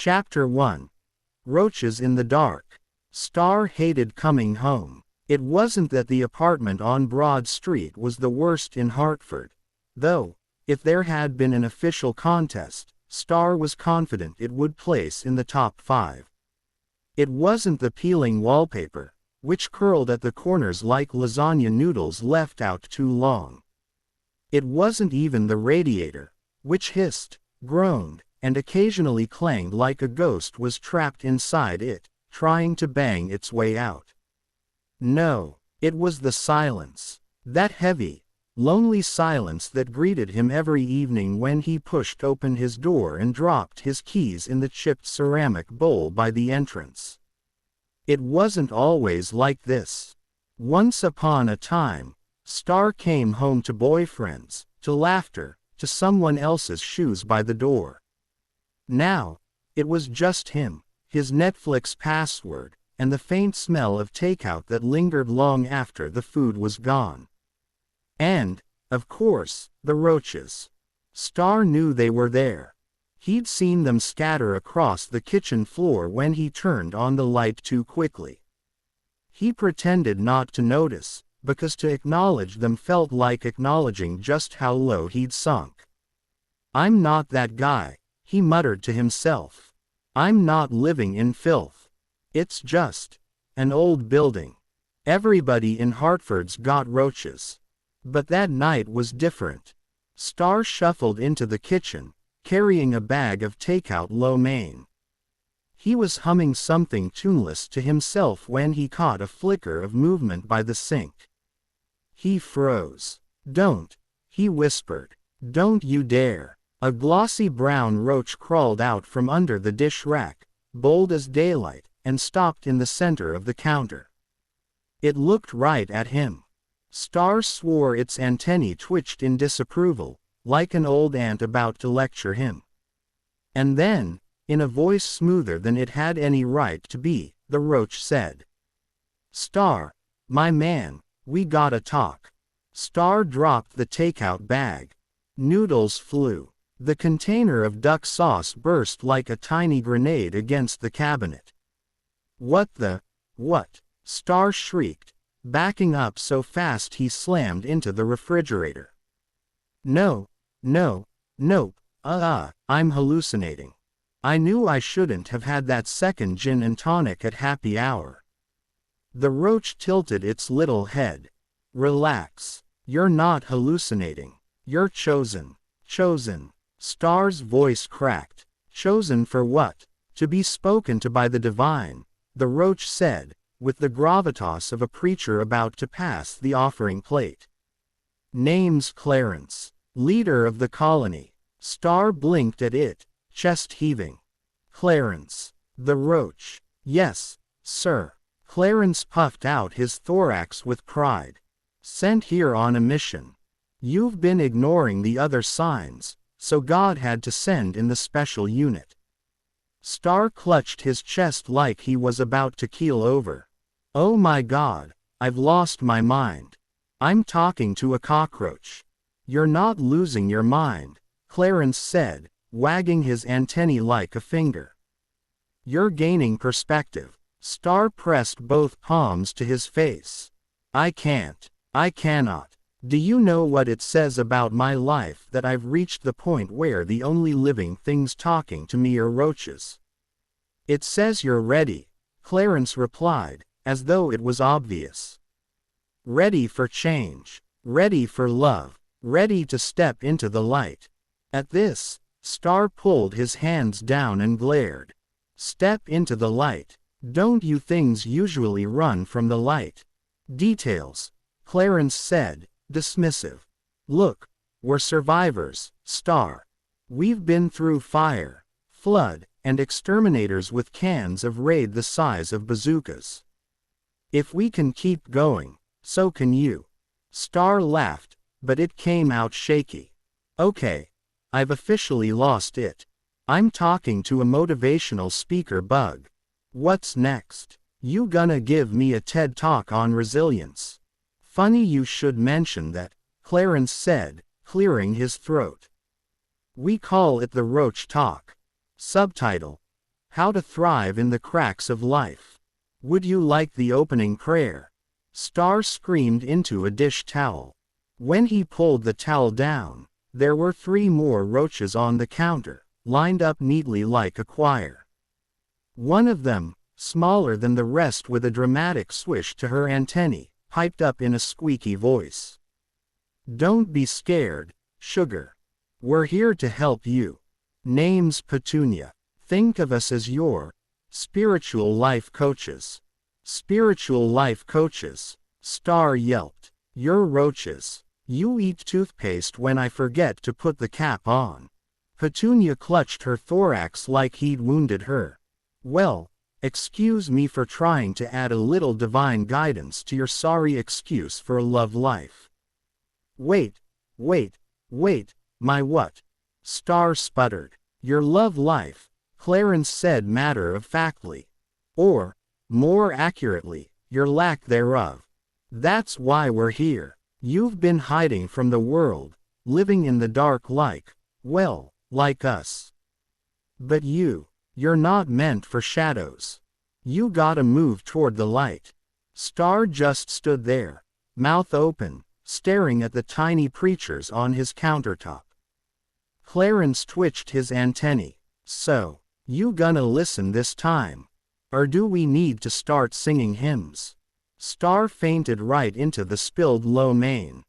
Chapter 1. Roaches in the Dark. Star hated coming home. It wasn't that the apartment on Broad Street was the worst in Hartford, though, if there had been an official contest, Star was confident it would place in the top 5. It wasn't the peeling wallpaper, which curled at the corners like lasagna noodles left out too long. It wasn't even the radiator, which hissed, groaned, and occasionally clanged like a ghost was trapped inside it, trying to bang its way out. No, it was the silence. That heavy, lonely silence that greeted him every evening when he pushed open his door and dropped his keys in the chipped ceramic bowl by the entrance. It wasn't always like this. Once upon a time, Star came home to boyfriends, to laughter, to someone else's shoes by the door. Now, it was just him, his Netflix password, and the faint smell of takeout that lingered long after the food was gone. And, of course, the roaches. Star knew they were there. He'd seen them scatter across the kitchen floor when he turned on the light too quickly. He pretended not to notice, because to acknowledge them felt like acknowledging just how low he'd sunk. "I'm not that guy," he muttered to himself. "I'm not living in filth. It's just an old building. Everybody in Hartford's got roaches." But that night was different. Star shuffled into the kitchen, carrying a bag of takeout lo mein. He was humming something tuneless to himself when he caught a flicker of movement by the sink. He froze. "Don't," he whispered. "Don't you dare." A glossy brown roach crawled out from under the dish rack, bold as daylight, and stopped in the center of the counter. It looked right at him. Star swore its antennae twitched in disapproval, like an old aunt about to lecture him. And then, in a voice smoother than it had any right to be, the roach said, "Star, my man, we gotta talk." Star dropped the takeout bag. Noodles flew. The container of duck sauce burst like a tiny grenade against the cabinet. What?" Star shrieked, backing up so fast he slammed into the refrigerator. Nope, I'm hallucinating. I knew I shouldn't have had that second gin and tonic at happy hour." The roach tilted its little head. "Relax. You're not hallucinating. You're chosen." "Chosen?" Star's voice cracked. "Chosen for what?" "To be spoken to by the divine," the roach said, with the gravitas of a preacher about to pass the offering plate. "Name's Clarence. Leader of the colony." Star blinked at it, chest heaving. "Clarence. The roach." "Yes, sir." Clarence puffed out his thorax with pride. "Sent here on a mission. You've been ignoring the other signs, so God had to send in the special unit." Star clutched his chest like he was about to keel over. "Oh my God, I've lost my mind. I'm talking to a cockroach." "You're not losing your mind," Clarence said, wagging his antennae like a finger. "You're gaining perspective." Star pressed both palms to his face. I cannot. Do you know what it says about my life that I've reached the point where the only living things talking to me are roaches?" "It says you're ready," Clarence replied, as though it was obvious. "Ready for change. Ready for love. Ready to step into the light." At this, Star pulled his hands down and glared. "Step into the light. Don't you things usually run from the light?" "Details," Clarence said, dismissive. "Look, we're survivors, Star. We've been through fire, flood, and exterminators with cans of raid the size of bazookas. If we can keep going, so can you." Star laughed, but it came out shaky. "Okay, I've officially lost it. I'm talking to a motivational speaker bug. What's next? You gonna give me a TED Talk on resilience?" "Funny you should mention that," Clarence said, clearing his throat. "We call it the Roach Talk." Subtitle: How to thrive in the cracks of life. Would you like the opening prayer? Star screamed into a dish towel. When he pulled the towel down, there were 3 more roaches on the counter, lined up neatly like a choir. One of them, smaller than the rest with a dramatic swish to her antennae, piped up in a squeaky voice. "Don't be scared, sugar. We're here to help you. Name's Petunia. Think of us as your spiritual life coaches." "Spiritual life coaches," Star yelped. "You're roaches. You eat toothpaste when I forget to put the cap on." Petunia clutched her thorax like he'd wounded her. "Well, excuse me for trying to add a little divine guidance to your sorry excuse for a love life." Wait, my what?" Star sputtered. "Your love life," Clarence said matter-of-factly. "Or, more accurately, your lack thereof. That's why we're here. You've been hiding from the world, living in the dark like us. But you're not meant for shadows. You gotta move toward the light." Star just stood there, mouth open, staring at the tiny preachers on his countertop. Clarence twitched his antennae. "So, you gonna listen this time? Or do we need to start singing hymns?" Star fainted right into the spilled lo mein.